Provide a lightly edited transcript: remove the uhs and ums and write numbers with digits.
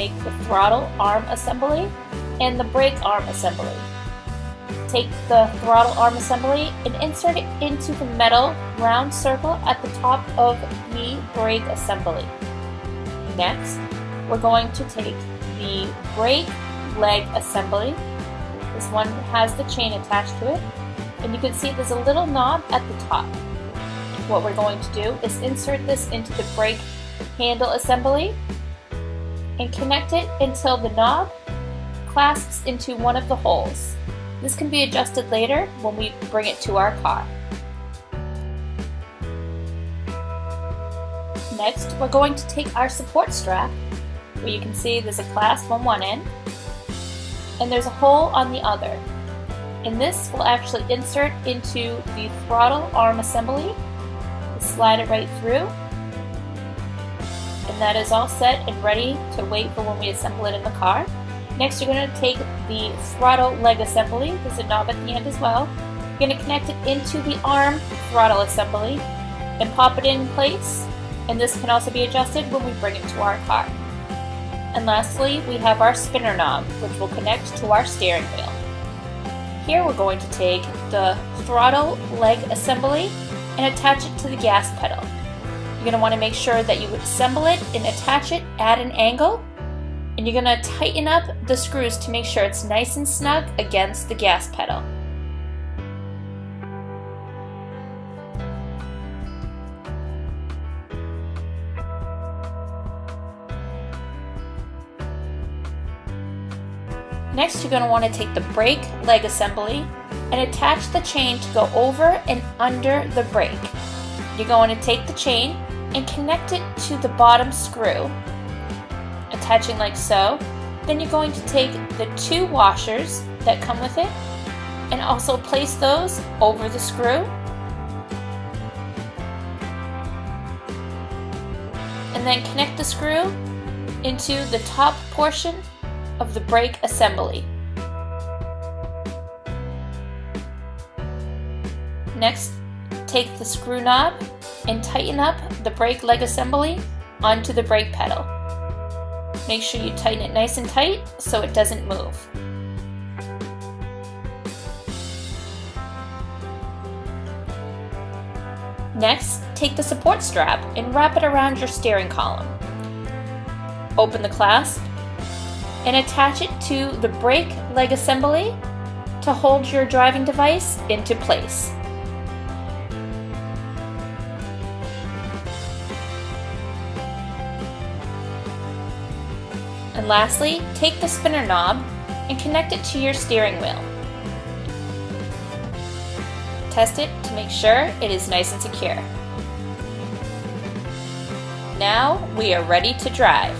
take the throttle arm assembly and the brake arm assembly. Take the throttle arm assembly and insert it into the metal round circle at the top of the brake assembly. Next, we're going to take the brake leg assembly. This one has the chain attached to it, and you can see there's a little knob at the top. What we're going to do is insert this into the brake handle assembly and connect it until the knob clasps into one of the holes. This can be adjusted later when we bring it to our car. Next, we're going to take our support strap, where you can see there's a clasp on one end and there's a hole on the other. And this will actually insert into the throttle arm assembly. Slide it right through. And that is all set and ready to wait for when we assemble it in the car. Next, you're going to take the throttle leg assembly. There's a knob at the end as well. You're going to connect it into the arm throttle assembly and pop it in place. And this can also be adjusted when we bring it to our car. And lastly, we have our spinner knob, which will connect to our steering wheel. Here we're going to take the throttle leg assembly and attach it to the gas pedal. You're going to want to make sure that you assemble it and attach it at an angle. And you're going to tighten up the screws to make sure it's nice and snug against the gas pedal. Next, you're going to want to take the brake leg assembly and attach the chain to go over and under the brake. You're going to take the chain and connect it to the bottom screw, attaching like so. Then you're going to take the two washers that come with it and also place those over the screw. And then connect the screw into the top portion of the brake assembly. Next, take the screw knob and tighten up the brake leg assembly onto the brake pedal. Make sure you tighten it nice and tight so it doesn't move. Next, take the support strap and wrap it around your steering column. Open the clasp and attach it to the brake leg assembly to hold your driving device into place. And lastly, take the spinner knob and connect it to your steering wheel. Test it to make sure it is nice and secure. Now we are ready to drive.